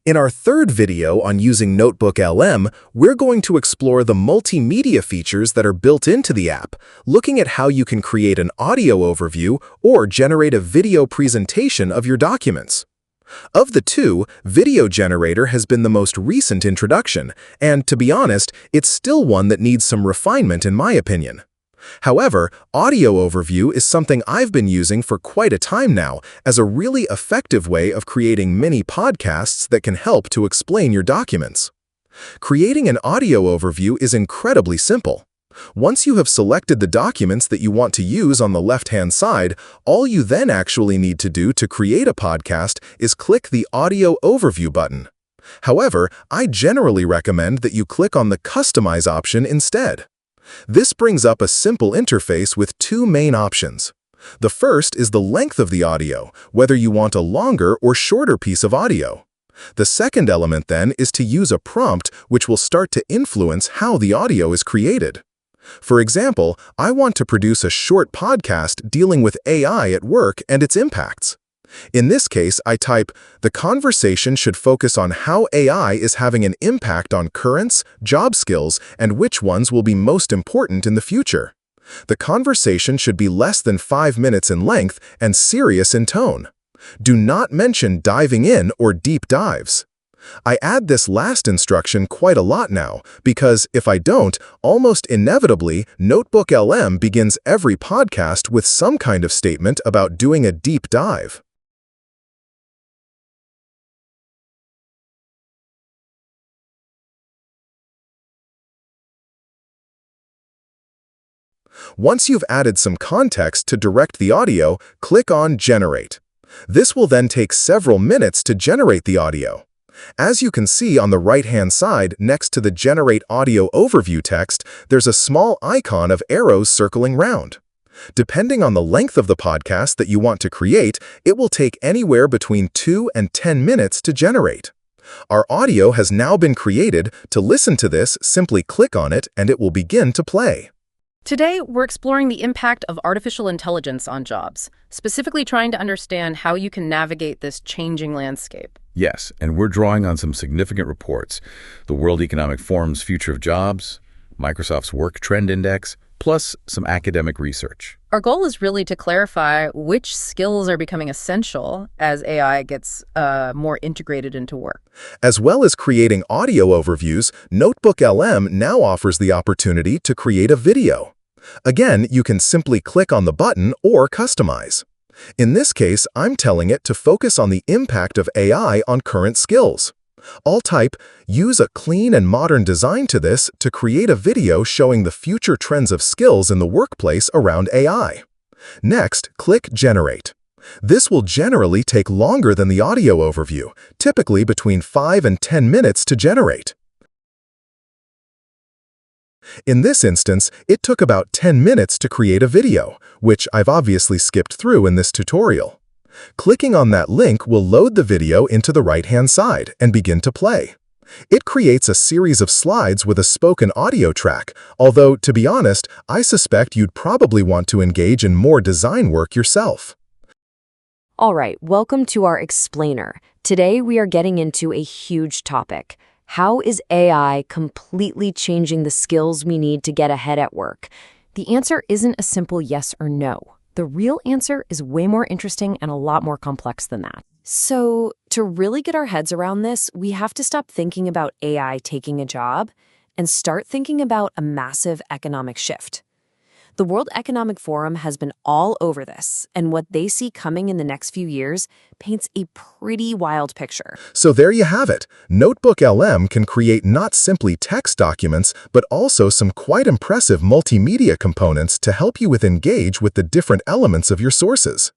In our third video on using NotebookLM, we're going to explore the multimedia features that are built into the app, looking at how you can create an audio overview or generate a video presentation of your documents. Of the two, Video Generator has been the most recent introduction, and to be honest, it's still one that needs some refinement in my opinion. However, Audio Overview is something I've been using for quite a time now as a really effective way of creating mini podcasts that can help to explain your documents. Creating an audio overview is incredibly simple. Once you have selected the documents that you want to use on the left-hand side, all you then actually need to do to create a podcast is click the Audio Overview button. However, I generally recommend that you click on the Customize option instead. This brings up a simple interface with two main options. The first is the length of the audio, whether you want a longer or shorter piece of audio. The second element then is to use a prompt which will start to influence how the audio is created. For example, I want to produce a short podcast dealing with AI at work and its impacts. In this case, I type, "The conversation should focus on how AI is having an impact on currents, job skills, and which ones will be most important in the future. The conversation should be less than 5 minutes in length and serious in tone. Do not mention diving in or deep dives." I add this last instruction quite a lot now, because if I don't, almost inevitably, NotebookLM begins every podcast with some kind of statement about doing a deep dive. Once you've added some context to direct the audio, click on Generate. This will then take several minutes to generate the audio. As you can see on the right-hand side next to the Generate Audio Overview text, there's a small icon of arrows circling round. Depending on the length of the podcast that you want to create, it will take anywhere between 2 and 10 minutes to generate. Our audio has now been created. To listen to this, simply click on it and it will begin to play. Today, we're exploring the impact of artificial intelligence on jobs, specifically trying to understand how you can navigate this changing landscape. Yes, and we're drawing on some significant reports: the World Economic Forum's Future of Jobs, Microsoft's Work Trend Index, plus some academic research. Our goal is really to clarify which skills are becoming essential as AI gets more integrated into work. As well as creating audio overviews, NotebookLM now offers the opportunity to create a video. Again, you can simply click on the button or customize. In this case, I'm telling it to focus on the impact of AI on current skills. I'll type, "Use a clean and modern design to this to create a video showing the future trends of skills in the workplace around AI." Next, click Generate. This will generally take longer than the audio overview, typically between 5 and 10 minutes to generate. In this instance, it took about 10 minutes to create a video, which I've obviously skipped through in this tutorial. Clicking on that link will load the video into the right-hand side and begin to play. It creates a series of slides with a spoken audio track, although, to be honest, I suspect you'd probably want to engage in more design work yourself. All right, welcome to our explainer. Today we are getting into a huge topic. How is AI completely changing the skills we need to get ahead at work? The answer isn't a simple yes or no. The real answer is way more interesting and a lot more complex than that. So, to really get our heads around this, we have to stop thinking about AI taking a job and start thinking about a massive economic shift. The World Economic Forum has been all over this, and what they see coming in the next few years paints a pretty wild picture. So there you have it. NotebookLM can create not simply text documents, but also some quite impressive multimedia components to help you engage with the different elements of your sources.